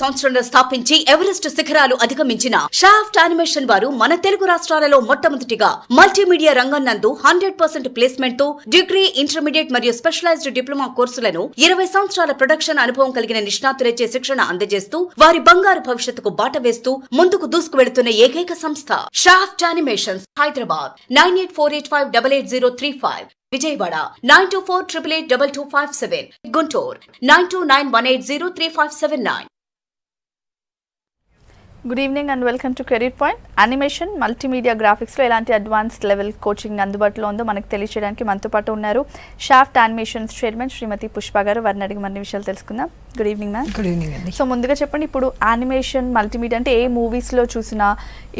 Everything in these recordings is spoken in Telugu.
సంవత్సరంలో స్థాపించి ఎవరెస్ట్ శిఖరాలు అధిగమించిన షాఫ్ట్ యానిమేషన్ వారు మన తెలుగు రాష్ట్రాలలో మొట్టమొదటిగా మల్టీమీడియా రంగం నందు 100% ప్లేస్మెంట్ తో డిగ్రీ, ఇంటర్మీడియట్ మరియు స్పెషలైజ్డ్ డిప్లొమా కోర్సులను 20 సంవత్సరాల ప్రొడక్షన్ అనుభవం కలిగిన నిష్ణాతులచే శిక్షణ అందజేస్తూ వారి బంగారు భవిష్యత్తుకు బాట వేస్తూ ముందుకు దూసుకు వెళుతున్న ఏకైక సంస్థ shaft animations, Hyderabad 9848588035, Vijayawada 9248882257, Guntur 9291803579. Good evening and welcome to career point. Animation, multimedia గ్రాఫిక్స్లో ఎలాంటి అడ్వాన్స్డ్ లెవెల్ కోచింగ్ అందుబాటులో ఉందో మనకు తెలియజేయడానికి మనతో పాటు ఉన్నారు షాఫ్ట్ యానిమేషన్స్ చైర్మన్ శ్రీమతి పుష్ప గారు. వారిని అడిగి మరిన్ని విషయాలు తెలుసుకుందాం. Good evening ma'am. Good evening అండి. సో ముందుగా చెప్పండి, ఇప్పుడు యానిమేషన్, మల్టీమీడియా అంటే ఏ మూవీస్లో చూసినా,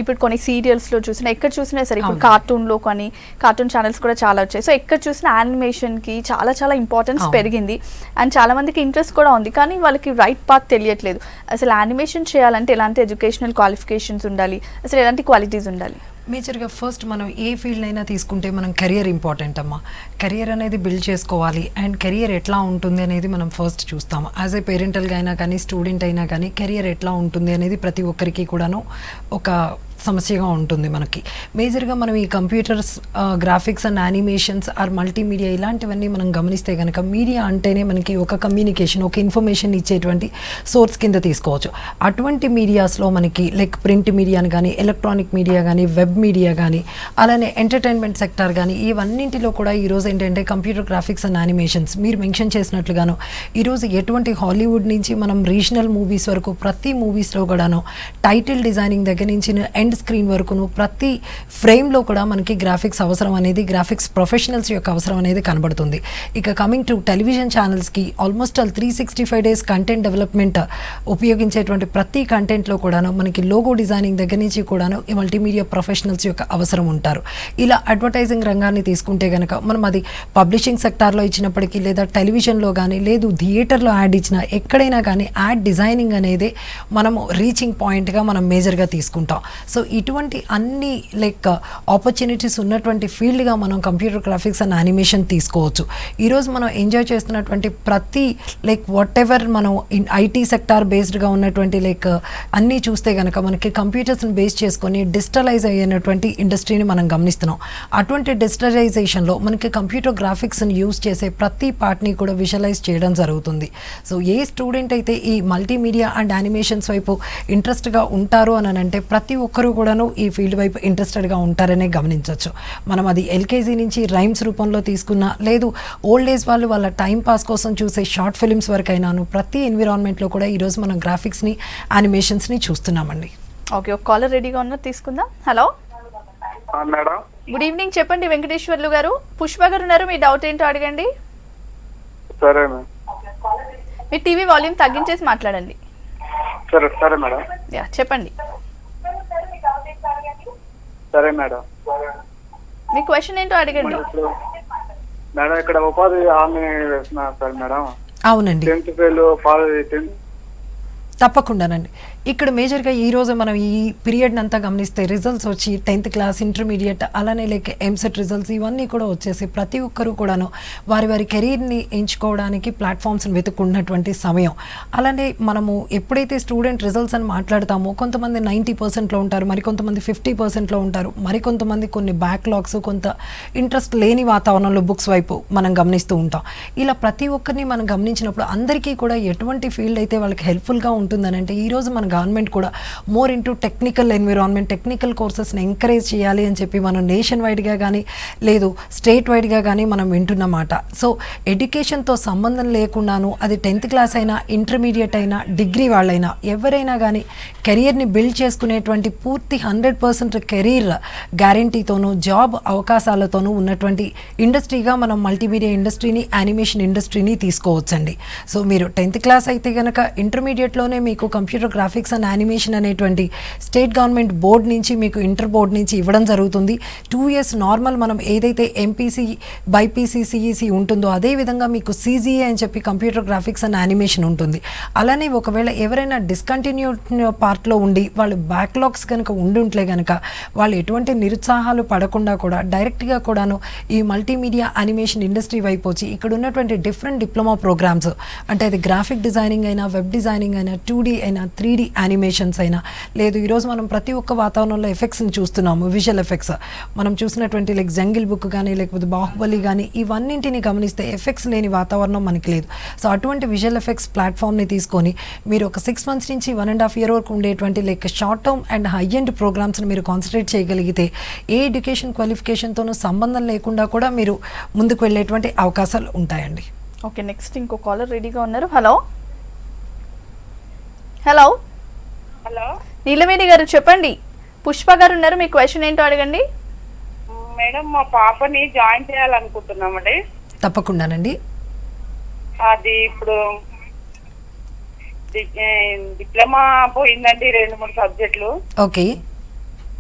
ఇప్పుడు కొన్ని సీరియల్స్లో చూసినా, ఎక్కడ చూసినా సరే, ఇప్పుడు కార్టూన్లో కానీ కార్టూన్ ఛానల్స్ కూడా చాలా వచ్చాయి. సో ఎక్కడ చూసినా యానిమేషన్కి చాలా చాలా ఇంపార్టెన్స్ పెరిగింది అండ్ చాలా మందికి ఇంట్రెస్ట్ కూడా ఉంది. కానీ వాళ్ళకి రైట్ పాత్ తెలియట్లేదు. అసలు యానిమేషన్ చేయాలంటే ఎలాంటి ఎడ్యుకేషనల్ క్వాలిఫికేషన్స్ ఉండాలి, అసలు ఎలాంటి క్వాలిటీస్ ఉండాలి? మేజర్గా ఫస్ట్ మనం ఏ ఫీల్డ్ అయినా తీసుకుంటే మనం కెరియర్ ఇంపార్టెంట్ అమ్మా. కెరియర్ అనేది బిల్డ్ చేసుకోవాలి అండ్ కెరియర్ ఎట్లా ఉంటుంది అనేది మనం ఫస్ట్ చూస్తాము. యాజ్ ఏ పేరెంటల్గా అయినా కానీ, స్టూడెంట్ అయినా కానీ కెరియర్ ఎట్లా ఉంటుంది అనేది ప్రతి ఒక్కరికి కూడాను ఒక సమస్యగా ఉంటుంది మనకి. మేజర్గా మనం ఈ computers, graphics and animations or multimedia ఇలాంటివన్నీ మనం గమనిస్తే కనుక మీడియా అంటేనే మనకి ఒక కమ్యూనికేషన్, ఒక ఇన్ఫర్మేషన్ ఇచ్చేటువంటి సోర్స్ కింద తీసుకోవచ్చు. అటువంటి మీడియాస్లో మనకి లైక్ ప్రింట్ మీడియాని కానీ, ఎలక్ట్రానిక్ మీడియా కానీ, వెబ్ మీడియా కానీ, అలానే ఎంటర్టైన్మెంట్ సెక్టార్ కానీ, ఇవన్నింటిలో కూడా ఈరోజు ఏంటంటే కంప్యూటర్ గ్రాఫిక్స్ అండ్ యానిమేషన్స్ మీరు మెన్షన్ చేసినట్లుగాను ఈరోజు ఎటువంటి హాలీవుడ్ నుంచి మనం రీజనల్ మూవీస్ వరకు ప్రతి మూవీస్లో కూడాను టైటిల్ డిజైనింగ్ దగ్గర నుంచి ఎండ్ స్క్రీన్ వరకును ప్రతి ఫ్రేమ్లో కూడా మనకి గ్రాఫిక్స్ అవసరం అనేది, గ్రాఫిక్స్ ప్రొఫెషనల్స్ యొక్క అవసరం అనేది కనబడుతుంది. ఇక కమింగ్ టు టెలివిజన్ ఛానల్స్కి ఆల్మోస్ట్ 365 డేస్ కంటెంట్ డెవలప్మెంట్ ఉపయోగించేటువంటి ప్రతి కంటెంట్లో కూడాను మనకి లోగో డిజైనింగ్ దగ్గర నుంచి కూడాను ఈ మల్టీమీడియా ప్రొఫెషనల్స్ యొక్క అవసరం ఉంటారు. ఇలా అడ్వర్టైజింగ్ రంగాన్ని తీసుకుంటే కనుక మనం అది పబ్లిషింగ్ సెక్టార్లో ఇచ్చినప్పటికీ, లేదా టెలివిజన్లో కానీ, లేదు థియేటర్లో యాడ్ ఇచ్చినా, ఎక్కడైనా కానీ యాడ్ డిజైనింగ్ అనేది మనము రీచింగ్ పాయింట్గా మనం మేజర్గా తీసుకుంటాం. సో ఇటువంటి అన్ని లైక్ ఆపర్చునిటీస్ ఉన్నటువంటి ఫీల్డ్గా మనం కంప్యూటర్ గ్రాఫిక్స్ అండ్ యానిమేషన్ తీసుకోవచ్చు. ఈరోజు మనం ఎంజాయ్ చేస్తున్నటువంటి ప్రతి లైక్ వాట్ ఎవర్ మనం ఐటీ సెక్టార్ బేస్డ్గా ఉన్నటువంటి లైక్ అన్నీ చూస్తే కనుక మనకి కంప్యూటర్స్ని బేస్ చేసుకొని డిజిటలైజ్ అయినటువంటి ఇండస్ట్రీని మనం గమనిస్తున్నాం. అటువంటి డిజిటలైజేషన్లో మనకి కంప్యూటర్ గ్రాఫిక్స్ని యూజ్ చేసే ప్రతి పార్ట్ని కూడా విజువలైజ్ చేయడం జరుగుతుంది. సో ఏ స్టూడెంట్ అయితే ఈ మల్టీమీడియా అండ్ యానిమేషన్స్ వైపు ఇంట్రెస్ట్గా ఉంటారు అని అంటే ప్రతి ఒక్కరూ కూడాను ఈ ఫీల్డ్ వైపు ఇంట్రెస్టెడ్గా ఉంటారనే గమనించవచ్చు. మనం అది ఎల్కేజీ నుంచి రైమ్స్ రూపంలో తీసుకున్నా, లేదు ఓల్డ్ ఏజ్ వాళ్ళు వాళ్ళ టైం పాస్ కోసం చూసే షార్ట్ ఫిలిమ్స్ వరకు అయినాను ప్రతి ఎన్విరాన్మెంట్లో కూడా ఈరోజు మనం గ్రాఫిక్స్ని, యానిమేషన్స్ని చూస్తున్నామండి. ఓకే, ఒక కాలర్ రెడీగా ఉన్నారు, తీసుకుందాం. Hello madam, good evening. చెప్పండి వెంకటేశ్వర్లు గారు. పుష్ప గారు ఉన్నారు, మీ డౌట్ ఏంటో అడగండి. సరే మీ టీవీ వాల్యూమ్ తగ్గించేసి మాట్లాడండి. సరే సరే మేడం. యా, చెప్పండి. సరే మేడం, మీ క్వశ్చన్ ఏంటో అడగండి. మేడం ఇక్కడ ఉపాధి హామీ వేస్తున్నారు సార్ మేడం. అవునండి, 10th ఫెయిల్, 10th. తప్పకుండానండి. ఇక్కడ మేజర్గా ఈరోజు మనం ఈ పీరియడ్ని అంతా గమనిస్తే రిజల్ట్స్ వచ్చి 10th క్లాస్, ఇంటర్మీడియట్, అలానే లైక్ ఎంసెట్ రిజల్ట్స్ ఇవన్నీ కూడా వచ్చేసి ప్రతి ఒక్కరూ కూడాను వారి వారి కెరీర్ని ఎంచుకోవడానికి ప్లాట్ఫామ్స్ని వెతుక్కున్నటువంటి సమయం. అలానే మనము ఎప్పుడైతే స్టూడెంట్ రిజల్ట్స్ అని మాట్లాడతామో కొంతమంది 90%లో ఉంటారు, మరికొంతమంది 50%లో ఉంటారు, మరికొంతమంది కొన్ని బ్యాక్లాగ్స్, కొంత ఇంట్రెస్ట్ లేని వాతావరణంలో బుక్స్ వైపు మనం గమనిస్తూ ఉంటాం. ఇలా ప్రతి ఒక్కరిని మనం గమనించినప్పుడు అందరికీ కూడా ఎటువంటి ఫీల్డ్ అయితే వాళ్ళకి హెల్ప్ఫుల్గా ఉంటుందని అంటే ఈరోజు మన గవర్నమెంట్ కూడా more into technical environment, technical కోర్సెస్ని ఎంకరేజ్ చేయాలి అని చెప్పి మనం నేషన్ వైడ్గా కానీ, లేదు స్టేట్ వైడ్గా కానీ మనం వింటున్నమాట. సో ఎడ్యుకేషన్తో సంబంధం లేకుండాను అది 10th క్లాస్ అయినా, ఇంటర్మీడియట్ అయినా, డిగ్రీ వాళ్ళైనా ఎవరైనా కానీ కెరియర్ని బిల్డ్ చేసుకునేటువంటి పూర్తి 100% కెరీర్ గ్యారంటీతోనూ, జాబ్ అవకాశాలతోనూ ఉన్నటువంటి ఇండస్ట్రీగా మనం మల్టీమీడియా ఇండస్ట్రీని, యానిమేషన్ ఇండస్ట్రీని తీసుకోవచ్చండి. సో మీరు 10th క్లాస్ అయితే కనుక ఇంటర్మీడియట్లోనే మీకు computer graphics graphics and animation అనేటువంటి స్టేట్ గవర్నమెంట్ బోర్డ్ నుంచి మీకు ఇంటర్ బోర్డ్ నుంచి ఇవ్వడం జరుగుతుంది. 2 years నార్మల్ మనం ఏదైతే ఎంపీసీ బైపీసీ సిఈసి ఉంటుందో అదే విధంగా మీకు CGA అని చెప్పి కంప్యూటర్ గ్రాఫిక్స్ అండ్ యానిమేషన్ ఉంటుంది. అలానే ఒకవేళ ఎవరైనా డిస్కంటిన్యూ పార్ట్లో ఉండి వాళ్ళు బ్యాక్లాగ్స్ కనుక ఉండుంటే కనుక వాళ్ళు ఎటువంటి నిరుత్సాహాలు పడకుండా కూడా డైరెక్ట్గా కూడాను ఈ మల్టీమీడియా యానిమేషన్ ఇండస్ట్రీ వైపు వచ్చి ఇక్కడ ఉన్నటువంటి డిఫరెంట్ డిప్లొమా ప్రోగ్రామ్స్ అంటే అది గ్రాఫిక్ డిజైనింగ్ అయినా, వెబ్ డిజైనింగ్ అయినా, 2D అయినా, 3D యానిమేషన్స్ అయినా, లేదు ఈరోజు మనం ప్రతి ఒక్క వాతావరణంలో ఎఫెక్ట్స్ని చూస్తున్నాము, విజువల్ ఎఫెక్ట్స్ మనం చూసినటువంటి లైక్ జంగిల్ బుక్ కానీ లేకపోతే బాహుబలి కానీ ఇవన్నింటిని గమనిస్తే ఎఫెక్ట్స్ లేని వాతావరణం మనకి లేదు. సో అటువంటి విజువల్ ఎఫెక్ట్స్ ప్లాట్ఫామ్ని తీసుకొని మీరు ఒక 6 months నుంచి 1.5 year వరకు ఉండేటువంటి like short term and high end ప్రోగ్రామ్స్ని మీరు కాన్సన్ట్రేట్ చేయగలిగితే ఏ ఎడ్యుకేషన్ క్వాలిఫికేషన్తోనూ సంబంధం లేకుండా కూడా మీరు ముందుకు వెళ్ళేటువంటి అవకాశాలు ఉంటాయండి. ఓకే, నెక్స్ట్ ఇంకో కాలర్ రెడీగా ఉన్నారు. హలో హలో హలో నీలవేణి గారు చెప్పండి. పుష్ప గారు ఉన్నారు, మీ క్వశ్చన్ ఏంటో అడగండి. మేడం, మా పాపని జాయిన్ చేయాలనుకుంటున్నామండి. తప్పకుండానండి. అది ఇప్పుడు డిప్లొమా పోయిందండి 2-3 సబ్జెక్టులు. ఓకే,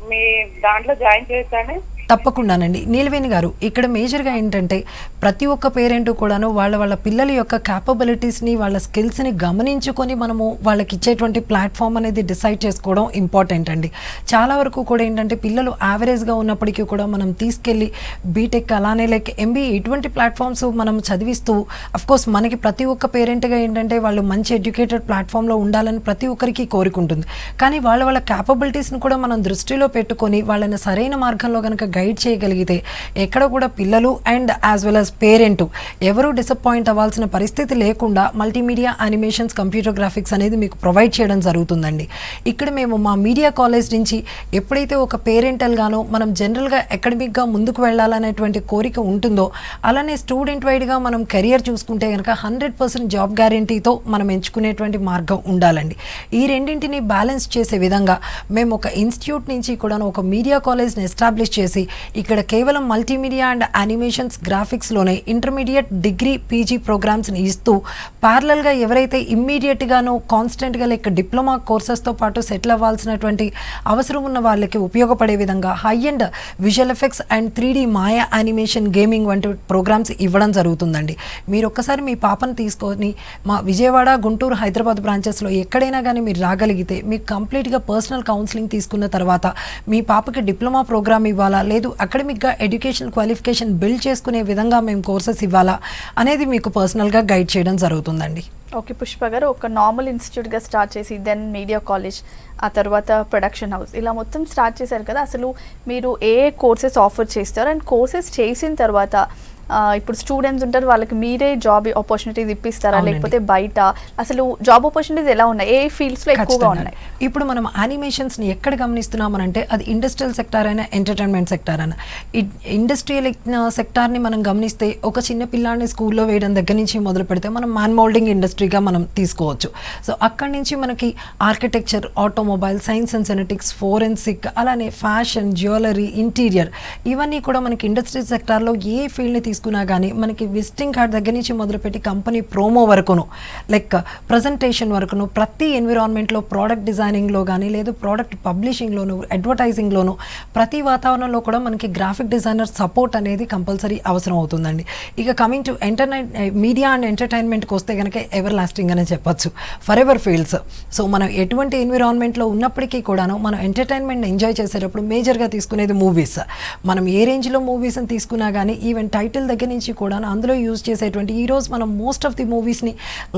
మీ దాంట్లో జాయిన్ చేస్తాను. తప్పకుండానండి. నీలవేణి గారు, ఇక్కడ మేజర్గా ఏంటంటే ప్రతి ఒక్క పేరెంట్ కూడాను వాళ్ళ పిల్లల యొక్క క్యాపబిలిటీస్ని, వాళ్ళ స్కిల్స్ని గమనించుకొని మనము వాళ్ళకి ఇచ్చేటువంటి ప్లాట్ఫామ్ అనేది డిసైడ్ చేసుకోవడం ఇంపార్టెంట్ అండి. చాలా వరకు కూడా ఏంటంటే పిల్లలు యావరేజ్గా ఉన్నప్పటికీ కూడా మనం తీసుకెళ్ళి బీటెక్ అలానే లైక్ MBA ఇటువంటి ప్లాట్ఫామ్స్ మనం చదివిస్తూ అఫ్కోర్స్ మనకి ప్రతి ఒక్క పేరెంట్గా ఏంటంటే వాళ్ళు మంచి ఎడ్యుకేటెడ్ ప్లాట్ఫామ్లో ఉండాలని ప్రతి ఒక్కరికి కోరుకుంటుంది. కానీ వాళ్ళ క్యాపబిలిటీస్ని కూడా మనం దృష్టిలో పెట్టుకొని వాళ్ళని సరైన మార్గంలో కనుక గైడ్ చేయగలిగితే ఎక్కడ కూడా పిల్లలు and as well as parent ఎవరు డిసప్పాయింట్ అవ్వాల్సిన పరిస్థితి లేకుండా మల్టీమీడియా యానిమేషన్స్, కంప్యూటర్ గ్రాఫిక్స్ అనేది మీకు ప్రొవైడ్ చేయడం జరుగుతుందండి. ఇక్కడ మేము మా మీడియా కాలేజ్ నుంచి ఎప్పుడైతే ఒక పేరెంటల్గానో మనం జనరల్గా అకాడమిక్గా ముందుకు వెళ్ళాలనేటువంటి కోరిక ఉంటుందో అలానే స్టూడెంట్ వైడ్గా మనం కెరియర్ చూసుకుంటే కనుక 100% జాబ్ గ్యారంటీతో మనం ఎంచుకునేటువంటి మార్గం ఉండాలండి. ఈ రెండింటిని బ్యాలెన్స్ చేసే విధంగా మేము ఒక ఇన్స్టిట్యూట్ నుంచి కూడా ఒక మీడియా కాలేజ్ని ఎస్టాబ్లిష్ చేసి ఇక్కడ కేవలం మల్టీమీడియా అండ్ యానిమేషన్స్ గ్రాఫిక్స్లోనే ఇంటర్మీడియట్, డిగ్రీ, PG ప్రోగ్రామ్స్ని ఇస్తూ ప్యారలల్గా ఎవరైతే ఇమ్మీడియట్గాను కాన్స్టెంట్గా లైక్ డిప్లొమా కోర్సెస్తో పాటు సెటిల్ అవ్వాల్సినటువంటి అవసరం ఉన్న వాళ్ళకి ఉపయోగపడే విధంగా high and visual effects and 3D Maya animation, gaming వంటి ప్రోగ్రామ్స్ ఇవ్వడం జరుగుతుందండి. మీరు ఒక్కసారి మీ పాపను తీసుకొని మా విజయవాడ, గుంటూరు, హైదరాబాద్ బ్రాంచెస్లో ఎక్కడైనా కానీ మీరు రాగలిగితే మీకు కంప్లీట్గా పర్సనల్ కౌన్సిలింగ్ తీసుకున్న తర్వాత మీ పాపకి డిప్లొమా ప్రోగ్రామ్ ఇవ్వాలా లేదు అకాడమిక్గా ఎడ్యుకేషన్ క్వాలిఫికేషన్ బిల్డ్ చేసుకునే విధంగా మేము కోర్సెస్ ఇవ్వాలా అనేది మీకు పర్సనల్గా గైడ్ చేయడం జరుగుతుందండి. ఓకే పుష్ప గారు, ఒక నార్మల్ ఇన్స్టిట్యూట్గా స్టార్ట్ చేసి దెన్ మీడియా కాలేజ్, ఆ తర్వాత ప్రొడక్షన్ హౌస్, ఇలా మొత్తం స్టార్ట్ చేశారు కదా. అసలు మీరు ఏ కోర్సెస్ ఆఫర్ చేస్తారు అండ్ కోర్సెస్ చేసిన తర్వాత ఇప్పుడు స్టూడెంట్స్ ఉంటారు, వాళ్ళకి మీరే జాబ్ ఆపర్చునిటీస్ ఇప్పిస్తారా లేకపోతే బయట అసలు జాబ్ ఆపర్చునిటీస్ ఎలా ఉన్నాయి, ఏ ఫీల్డ్స్లో ఎక్కువగా ఉన్నాయి? ఇప్పుడు మనం యానిమేషన్స్ని ఎక్కడ గమనిస్తున్నామనంటే అది ఇండస్ట్రియల్ సెక్టార్ అయినా, ఎంటర్టైన్మెంట్ సెక్టార్ అయినా. ఇండస్ట్రియల్ సెక్టార్ని మనం గమనిస్తే ఒక చిన్న పిల్లాడిని స్కూల్లో వేయడం దగ్గర నుంచి మొదలు పెడితే మనం మ్యాన్ మోల్డింగ్ ఇండస్ట్రీగా మనం తీసుకోవచ్చు. సో అక్కడి నుంచి మనకి architecture, automobile, science and genetics, forensic, అలానే ఫ్యాషన్, జ్యువెలరీ, ఇంటీరియర్, ఇవన్నీ కూడా మనకి ఇండస్ట్రియల్ సెక్టార్లో ఏ ఫీల్డ్ని తీసుకున్నా కానీ మనకి విజిటింగ్ కార్డ్ దగ్గర నుంచి మొదలుపెట్టి కంపెనీ ప్రోమో వరకును, లైక్ ప్రజెంటేషన్ వరకును, ప్రతి ఎన్విరాన్మెంట్లో ప్రోడక్ట్ డిజైనింగ్లో కానీ లేదు ప్రోడక్ట్ పబ్లిషింగ్లోను, అడ్వర్టైజింగ్లోను, ప్రతి వాతావరణంలో కూడా మనకి గ్రాఫిక్ డిజైనర్ సపోర్ట్ అనేది కంపల్సరీ అవసరం అవుతుందండి. ఇక కమింగ్ టు మీడియా అండ్ ఎంటర్టైన్మెంట్కి వస్తే కనుక ఎవర్ లాస్టింగ్ అనే చెప్పచ్చు, ఫర్ ఎవర్ ఫీల్డ్స్. సో మనం ఎటువంటి ఎన్విరాన్మెంట్లో ఉన్నప్పటికీ కూడాను మనం ఎంటర్టైన్మెంట్ని ఎంజాయ్ చేసేటప్పుడు మేజర్గా తీసుకునేది మూవీస్. మనం ఏ రేంజ్లో మూవీస్ని తీసుకున్నా కానీ ఈవెన్ టైటిల్ దగ్గర నుంచి కూడా అందులో యూజ్ చేసేటువంటి ఈరోజు మనం మోస్ట్ ఆఫ్ ది మూవీస్ని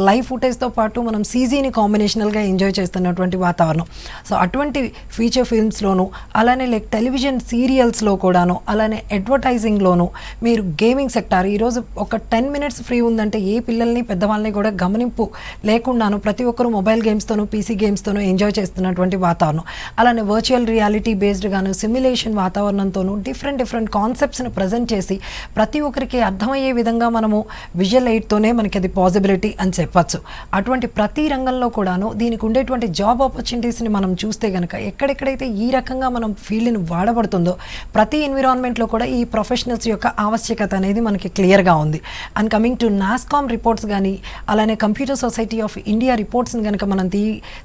లైవ్ ఫుటేజ్తో పాటు మనం CGని కాంబినేషనల్గా ఎంజాయ్ చేస్తున్నటువంటి వాతావరణం. సో అటువంటి ఫీచర్ ఫిల్మ్స్లోను, అలానే లైక్ టెలివిజన్ సీరియల్స్లో కూడాను, అలానే అడ్వర్టైజింగ్లోను, మీరు గేమింగ్ సెక్టార్ ఈరోజు ఒక 10 minutes ఫ్రీ ఉందంటే ఏ పిల్లల్ని పెద్దవాళ్ళని కూడా గమనింపు లేకుండాను ప్రతి ఒక్కరు మొబైల్ గేమ్స్తోనూ, PC గేమ్స్తోనూ ఎంజాయ్ చేస్తున్నటువంటి వాతావరణం. అలానే వర్చువల్ రియాలిటీ బేస్డ్గాను, సిమ్యులేషన్ వాతావరణంతోనూ డిఫరెంట్ కాన్సెప్ట్స్ని ప్రజెంట్ చేసి ప్రతి ఒక్క ఒక్కరికి అర్థమయ్యే విధంగా మనము విజువల్ ఎయిడ్తోనే మనకి అది పాసిబిలిటీ అని చెప్పచ్చు. అటువంటి ప్రతి రంగంలో కూడాను దీనికి ఉండేటువంటి జాబ్ ఆపర్చునిటీస్ని మనం చూస్తే కనుక ఎక్కడెక్కడైతే ఈ రకంగా మనం ఫీల్డ్ని వాడబడుతుందో ప్రతి ఎన్విరాన్మెంట్లో కూడా ఈ ప్రొఫెషనల్స్ యొక్క ఆవశ్యకత అనేది మనకి క్లియర్గా ఉంది. And coming to NASSCOM reports కానీ అలానే కంప్యూటర్ సొసైటీ ఆఫ్ ఇండియా రిపోర్ట్స్ని కనుక మనం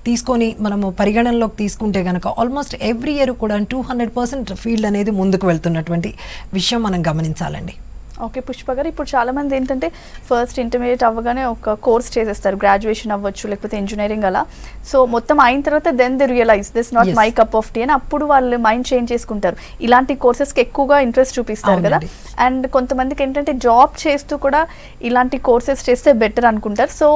తీసుకొని మనము పరిగణనలోకి తీసుకుంటే కనుక ఆల్మోస్ట్ ఎవ్రీ ఇయర్ కూడా 200% ఫీల్డ్ అనేది ముందుకు వెళ్తున్నటువంటి విషయం మనం గమనించాలండి. ఓకే పుష్ప గారు, ఇప్పుడు చాలామంది ఏంటంటే ఫస్ట్ ఇంటర్మీడియట్ అవ్వగానే ఒక కోర్స్ చేసేస్తారు, గ్రాడ్యుయేషన్ అవ్వచ్చు లేకపోతే ఇంజనీరింగ్ అలా. సో మొత్తం అయిన తర్వాత then they realise this not my cup of tea అని అప్పుడు వాళ్ళు మైండ్ చేంజ్ చేసుకుంటారు. ఇలాంటి కోర్సెస్కి ఎక్కువగా ఇంట్రెస్ట్ చూపిస్తారు కదా. అండ్ కొంతమందికి ఏంటంటే జాబ్ చేస్తూ కూడా ఇలాంటి కోర్సెస్ చేస్తే బెటర్ అనుకుంటారు. సో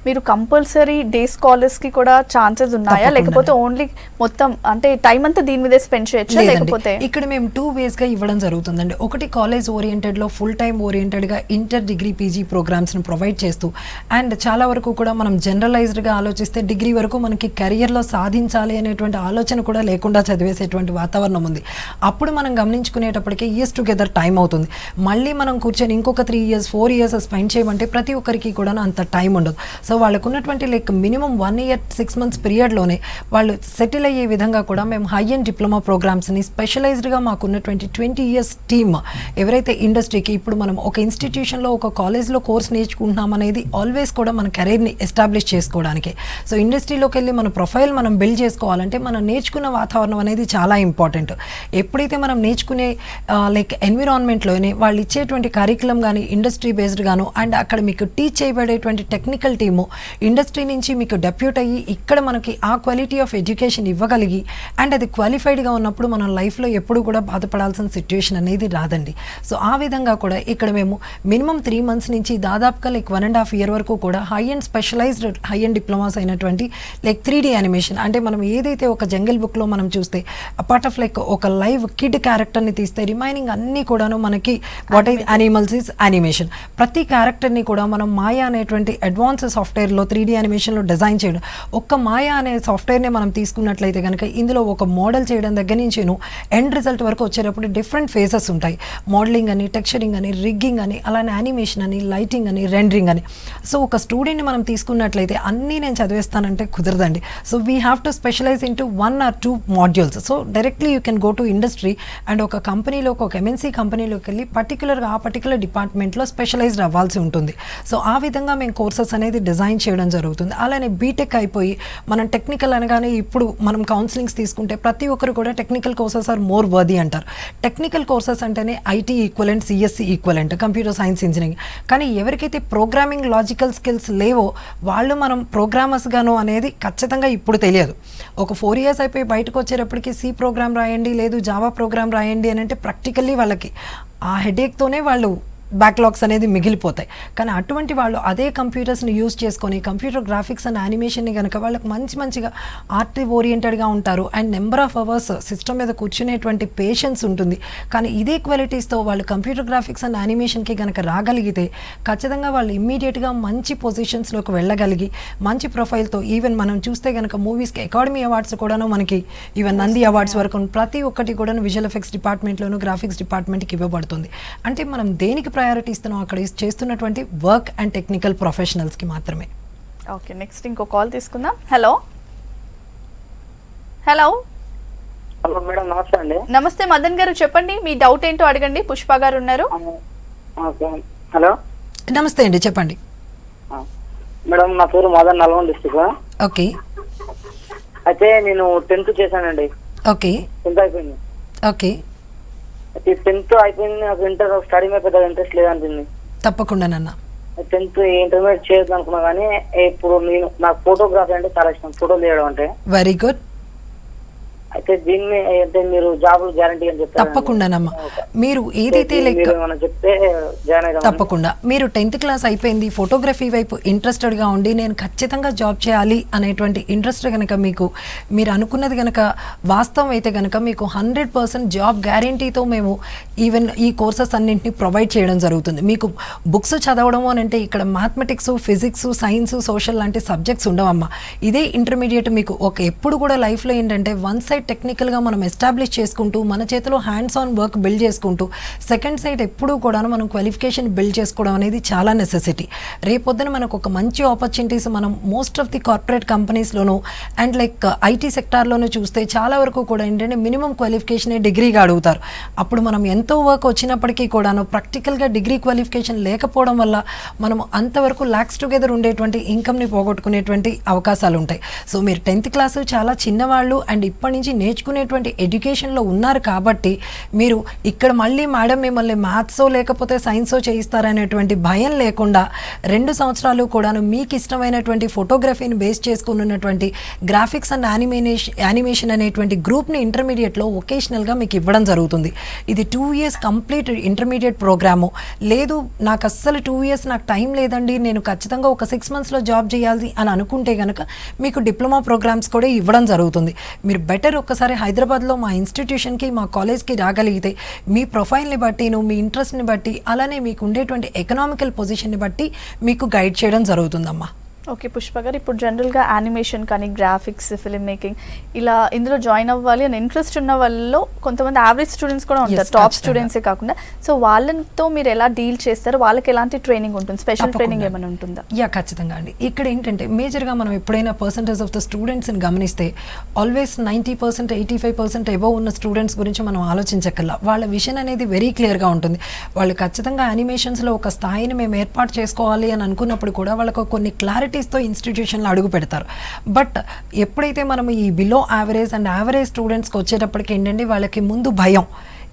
మీరు కంపల్సరీ డే స్కాలర్స్కి కూడా ఛాన్సెస్ ఉన్నాయా, లేకపోతే ఓన్లీ మొత్తం అంటే టైం అంతా దీని మీదే స్పెండ్ చేయొచ్చా? లేకపోతే ఇక్కడ మేము 2 waysగా ఇవ్వడం జరుగుతుందండి. ఒకటి కాలేజ్ ఓరియంటెడ్లో ఫుల్ టైమ్ ఓరియంటెడ్గా ఇంటర్ డిగ్రీ పీజీ ప్రోగ్రామ్స్ని ప్రొవైడ్ చేస్తూ, అండ్ చాలా వరకు కూడా మనం జనరలైజ్డ్గా ఆలోచిస్తే డిగ్రీ వరకు మనకి కెరియర్లో సాధించాలి అనేటువంటి ఆలోచన కూడా లేకుండా చదివేసేటువంటి వాతావరణం ఉంది. అప్పుడు మనం గమనించుకునేటప్పటికీ ఇయర్స్ టుగెదర్ టైం అవుతుంది. మళ్ళీ మనం కూర్చొని ఇంకొక 3 years 4 years స్పెండ్ చేయమంటే ప్రతి ఒక్కరికి కూడా అంత టైం ఉండదు. సో వాళ్ళకు ఉన్నటువంటి లైక్ మినిమం 1 year 6 months పీరియడ్లోనే వాళ్ళు సెటిల్ అయ్యే విధంగా కూడా మేము హై అండ్ డిప్లొమా ప్రోగ్రామ్స్ని స్పెషలైజ్డ్గా మాకున్నటువంటి 20 years టీమ్ ఎవరైతే ఇండస్ట్రీకి ఇప్పుడు మనం ఒక ఇన్స్టిట్యూషన్లో ఒక కాలేజ్లో కోర్స్ నేర్చుకుంటున్నాం అనేది ఆల్వేస్ కూడా మన కెరీర్ని ఎస్టాబ్లిష్ చేసుకోవడానికి. సో ఇండస్ట్రీలోకి వెళ్ళి మన ప్రొఫైల్ మనం బిల్డ్ చేసుకోవాలంటే మనం నేర్చుకున్న వాతావరణం అనేది చాలా ఇంపార్టెంట్. ఎప్పుడైతే మనం నేర్చుకునే లైక్ ఎన్విరాన్మెంట్లోనే వాళ్ళు ఇచ్చేటువంటి కరికులం కానీ ఇండస్ట్రీ బేస్డ్ గాను, అండ్ అక్కడ మీకు టీచ్ చేయబడేటువంటి టెక్నికల్ టీము ఇండస్ట్రీ నుంచి మీకు డెప్యూట్ అయ్యి ఇక్కడ మనకి ఆ క్వాలిటీ ఆఫ్ ఎడ్యుకేషన్ ఇవ్వగలిగి అండ్ అది క్వాలిఫైడ్గా ఉన్నప్పుడు మనం లైఫ్లో ఎప్పుడు కూడా బాధపడాల్సిన సిచ్యువేషన్ అనేది రాదండి. సో ఆ విధంగా కూడా ఇక్కడ మేము మినిమం 3 months నుంచి దాదాపుగా లైక్ 1.5 year వరకు కూడా high end specialised high end diplomas అయినటువంటి లైక్ 3D యానిమేషన్, అంటే మనం ఏదైతే ఒక జంగిల్ బుక్లో మనం చూస్తే అపార్ట్ ఆఫ్ లైక్ ఒక లైవ్ కిడ్ క్యారెక్టర్ని తీస్తే రిమైనింగ్ అన్నీ కూడాను మనకి what is animals is animation. ప్రతి క్యారెక్టర్ని కూడా మనం మాయా అనేటువంటి అడ్వాన్స్ సాఫ్ట్వేర్లో 3D యానిమేషన్లో డిజైన్ చేయడం. ఒక్క మాయా అనే సాఫ్ట్వేర్నే మనం తీసుకున్నట్లయితే కనుక ఇందులో ఒక మోడల్ చేయడం దగ్గర నుంచి ఎండ్ రిజల్ట్ వరకు వచ్చేటప్పుడు డిఫరెంట్ ఫేజెస్ ఉంటాయి. మోడలింగ్ అని, టెక్స్చరింగ్ అని, రిగ్గింగ్ అని, అలానే యానిమేషన్ అని, లైటింగ్ అని, రెండరింగ్ అని. సో ఒక స్టూడెంట్ని మనం తీసుకున్నట్లయితే అన్నీ నేను చదివేస్తానంటే కుదరదండి. So we have to specialise into 1 or 2 modules. So directly you can go to industry and ఒక కంపెనీలోకి ఒక MNC కంపెనీలోకి వెళ్ళి పర్టికులర్గా ఆ పర్టికులర్ డిపార్ట్మెంట్లో స్పెషలైజ్డ్ అవ్వాల్సి ఉంటుంది. సో ఆ విధంగా మేము కోర్సెస్ అనేది డిజైన్ చేయడం జరుగుతుంది. అలానే బీటెక్ అయిపోయి మనం టెక్నికల్ అనగానే ఇప్పుడు మనం కౌన్సిలింగ్స్ తీసుకుంటే ప్రతి ఒక్కరు కూడా technical courses or more worthy అంటారు. టెక్నికల్ కోర్సెస్ అంటేనే IT equivalent, CSC equivalent, computer science engineering. కానీ ఎవరికైతే ప్రోగ్రామింగ్ లాజికల్ స్కిల్స్ లేవో వాళ్ళు మనం ప్రోగ్రామర్స్ గాను అనేది ఖచ్చితంగా ఇప్పుడు తెలియదు. ఒక 4 years అయిపోయి బయటకు వచ్చేటప్పటికి సి ప్రోగ్రామ్ రాయండి, లేదు జావా ప్రోగ్రామ్ రాయండి అని అంటే ప్రాక్టికల్లీ వాళ్ళకి ఆ హెడేక్తోనే వాళ్ళు బ్యాక్లాగ్స్ అనేది మిగిలిపోతాయి. కానీ అటువంటి వాళ్ళు అదే కంప్యూటర్స్ని యూజ్ చేసుకొని కంప్యూటర్ గ్రాఫిక్స్ అండ్ యానిమేషన్ని కనుక వాళ్ళకి మంచిగా ఆర్ట్ ఓరియంటెడ్గా ఉంటారు and number of hours system మీద కూర్చునేటువంటి పేషెన్స్ ఉంటుంది. కానీ ఇదే క్వాలిటీస్తో వాళ్ళు కంప్యూటర్ గ్రాఫిక్స్ అండ్ యానిమేషన్కి కనుక రాగలిగితే ఖచ్చితంగా వాళ్ళు ఇమ్మీడియట్గా మంచి పొజిషన్స్లోకి వెళ్ళగలిగి మంచి ప్రొఫైల్తో ఈవెన్ మనం చూస్తే కనుక మూవీస్కి అకాడమీ అవార్డ్స్ కూడాను మనకి ఈవెన్ నంది అవార్డ్స్ వరకు ప్రతి ఒక్కటి కూడా విజువల్ ఎఫెక్ట్స్ డిపార్ట్మెంట్లోను గ్రాఫిక్స్ డిపార్ట్మెంట్కి ఇవ్వబడుతుంది. అంటే మనం దేనికి ప్రయారిటీ ఇస్తున్నాం అక్కడ చేస్తున్నటువంటి వర్క్ అండ్ టెక్నికల్ ప్రొఫెషనల్స్కి మాత్రమే. ఓకే, నెక్స్ట్ ఇంకో కాల్ తీసుకుందాం. హలో హలో హలో మేడం, నమస్తే అండి. నమస్తే మదన్ గారు, చెప్పండి మీ డౌట్ ఏంటో అడగండి. పుష్ప గారు ఉన్నారు. హలో నమస్తే అండి, చెప్పండి. మేడం నా పేరు మదన్, నల్గొండ డిస్ట్రిక్ట్. ఓకే అయితే నేను 10th చేశానండి. ఓకే 10th అయిపోయింది. ఓకే 10th అయిపోయింది. నాకు ఇంటర్ స్టడీ మీద పెద్దగా ఇంట్రెస్ట్ లేదనిపింది. తప్పకుండా నాన్న. 10th ఇంటర్మీడియట్ చేయొద్దు అనుకున్నా, కానీ ఇప్పుడు నాకు ఫోటోగ్రఫీ అంటే చాలా ఇష్టం, ఫోటోలు తీయడం అంటే. Very good. అయితే దీన్ని అంటే మీరు జాబులు గ్యారంటీ అని చెప్తారు. తప్పకుండానమ్మా. మీరు ఏదైతే లైక్ చెప్తే జాయిన్ అవుతాం. తప్పకుండా. మీరు 10th క్లాస్ అయిపోయింది, ఫోటోగ్రఫీ వైపు ఇంట్రెస్టెడ్గా ఉండి నేను ఖచ్చితంగా జాబ్ చేయాలి అనేటువంటి ఇంట్రెస్ట్ కనుక మీరు అనుకున్నది కనుక వాస్తవం అయితే కనుక మీకు 100% జాబ్ గ్యారంటీతో మేము ఈవెన్ ఈ కోర్సెస్ అన్నింటినీ ప్రొవైడ్ చేయడం జరుగుతుంది. మీకు బుక్స్ చదవడం అని అంటే ఇక్కడ మ్యాథమెటిక్స్, ఫిజిక్స్, సైన్స్, సోషల్ లాంటి సబ్జెక్ట్స్ ఉండవమ్మా. ఇదే ఇంటర్మీడియట్ మీకు ఎప్పుడు కూడా లైఫ్లో ఏంటంటే వన్ సైడ్ సైడ్ టెక్నికల్గా మనం ఎస్టాబ్లిష్ చేసుకుంటూ మన చేతిలో హ్యాండ్స్ ఆన్ వర్క్ బిల్డ్ చేసుకుంటూ సెకండ్ సైడ్ ఎప్పుడూ కూడా మనం క్వాలిఫికేషన్ బిల్డ్ చేసుకోవడం అనేది చాలా నెసెసిటీ. రేపొద్దున మనకు ఒక మంచి ఆపర్చునిటీస్ మనం మోస్ట్ ఆఫ్ ది కార్పొరేట్ కంపెనీస్లోనూ అండ్ లైక్ ఐటీ సెక్టార్లోనూ చూస్తే చాలా వరకు కూడా ఏంటంటే మినిమం క్వాలిఫికేషనే డిగ్రీగా అడుగుతారు. అప్పుడు మనం ఎంతో వర్క్ వచ్చినప్పటికీ కూడాను ప్రాక్టికల్గా డిగ్రీ క్వాలిఫికేషన్ లేకపోవడం వల్ల మనం అంతవరకు ల్యాక్స్ టుగెదర్ ఉండేటువంటి ఇన్కమ్ని పోగొట్టుకునేటువంటి అవకాశాలు ఉంటాయి. సో మీరు 10th క్లాసు చాలా చిన్నవాళ్ళు అండ్ ఇప్పటి నుంచి నేర్చుకునేటువంటి ఎడ్యుకేషన్లో ఉన్నారు కాబట్టి మీరు ఇక్కడ మళ్ళీ మేడం మిమ్మల్ని మ్యాథ్సో లేకపోతే సైన్సో చేయిస్తారనేటువంటి భయం లేకుండా 2 సంవత్సరాలు కూడాను మీకు ఇష్టమైనటువంటి ఫోటోగ్రఫీని బేస్ చేసుకుని ఉన్నటువంటి గ్రాఫిక్స్ అండ్ యానిమేషన్ అనేటువంటి గ్రూప్ని ఇంటర్మీడియట్లో ఒకేషనల్గా మీకు ఇవ్వడం జరుగుతుంది. ఇది 2 years కంప్లీట్ ఇంటర్మీడియట్ ప్రోగ్రాము. లేదు నాకు అస్సలు 2 years నాకు టైం లేదండి, నేను ఖచ్చితంగా ఒక 6 monthsలో జాబ్ చేయాలి అని అనుకుంటే కనుక మీకు డిప్లొమా ప్రోగ్రామ్స్ కూడా ఇవ్వడం జరుగుతుంది. మీరు బెటర్ ఒక్కసారి హైదరాబాద్లో మా ఇన్స్టిట్యూషన్కి మా కాలేజ్కి రాగలిగితే మీ ప్రొఫైల్ని బట్టి మీ ఇంట్రెస్ట్ని బట్టి అలానే మీకు ఉండేటువంటి ఎకనామికల్ పొజిషన్ని బట్టి మీకు గైడ్ చేయడం జరుగుతుందమ్మా. ఓకే పుష్ప గారు, ఇప్పుడు జనరల్గా యానిమేషన్ కానీ గ్రాఫిక్స్ ఫిల్మ్ మేకింగ్ ఇలా ఇందులో జాయిన్ అవ్వాలి అని ఇంట్రెస్ట్ ఉన్న వాళ్ళలో కొంతమంది యావరేజ్ స్టూడెంట్స్ కూడా ఉంటారు, టాప్ స్టూడెంట్సే కాకుండా. సో వాళ్ళతో మీరు ఎలా డీల్ చేస్తారు, వాళ్ళకి ఎలాంటి ట్రైనింగ్ ఉంటుంది, స్పెషల్ ట్రైనింగ్ ఏమైనా ఉంటుందా? ఖచ్చితంగా అండి. ఇక్కడ ఏంటంటే మేజర్గా మనం ఎప్పుడైనా పర్సంటేజ్ ఆఫ్ ద స్టూడెంట్స్ని గమనిస్తే ఆల్వేస్ 90%, 85% అబవ్ ఉన్న స్టూడెంట్స్ గురించి మనం ఆలోచించక్కర్లా. వాళ్ళ విషన్ అనేది వెరీ క్లియర్గా ఉంటుంది. వాళ్ళు ఖచ్చితంగా యానిమేషన్స్లో ఒక స్థాయిని మేము ఏర్పాటు చేసుకోవాలి అని అనుకున్నప్పుడు కూడా వాళ్ళకు కొన్ని క్లారిటీస్తో ఇన్స్టిట్యూషన్లో అడుగు పెడతారు. బట్ ఎప్పుడైతే మనం ఈ బిలో యావరేజ్ అండ్ యావరేజ్ స్టూడెంట్స్కి వచ్చేటప్పటికి ఏంటంటే వాళ్ళకి ముందు భయం,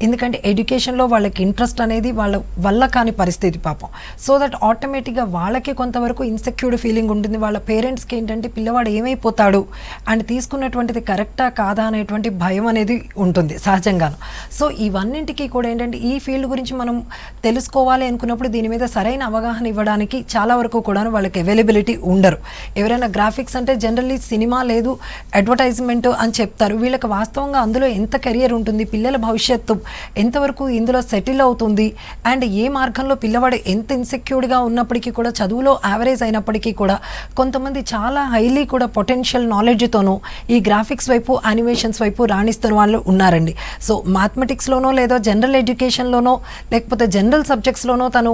ఎందుకంటే ఎడ్యుకేషన్లో వాళ్ళకి ఇంట్రెస్ట్ అనేది వాళ్ళ వల్ల కాని పరిస్థితి పాపం. సో దట్ ఆటోమేటిక్గా వాళ్ళకి కొంతవరకు ఇన్సెక్యూర్డ్ ఫీలింగ్ ఉంటుంది. వాళ్ళ పేరెంట్స్కి ఏంటంటే పిల్లవాడు ఏమైపోతాడు అండ్ తీసుకున్నటువంటిది కరెక్టా కాదా అనేటువంటి భయం అనేది ఉంటుంది సహజంగాను. సో ఇవన్నింటికి కూడా ఏంటంటే ఈ ఫీల్డ్ గురించి మనం తెలుసుకోవాలి అనుకున్నప్పుడు దీని మీద సరైన అవగాహన ఇవ్వడానికి చాలా వరకు కూడా వాళ్ళకి అవైలబిలిటీ ఉండరు. ఎవరైనా గ్రాఫిక్స్ అంటే జనరల్లీ సినిమా లేదు అడ్వర్టైజ్మెంట్ అని చెప్తారు. వీళ్ళకి వాస్తవంగా అందులో ఎంత కెరియర్ ఉంటుంది, పిల్లల భవిష్యత్తు ఎంతవరకు ఇందులో సెటిల్ అవుతుంది అండ్ ఏ మార్గంలో పిల్లవాడు ఎంత ఇన్సెక్యూర్డ్గా ఉన్నప్పటికీ కూడా చదువులో యావరేజ్ అయినప్పటికీ కూడా కొంతమంది చాలా హైలీ కూడా పొటెన్షియల్ నాలెడ్జ్తోనూ ఈ గ్రాఫిక్స్ వైపు యానిమేషన్స్ వైపు రాణిస్తున్న వాళ్ళు ఉన్నారండి. సో మ్యాథమెటిక్స్లోనో లేదా జనరల్ ఎడ్యుకేషన్లోనో లేకపోతే జనరల్ సబ్జెక్ట్స్లోనో తను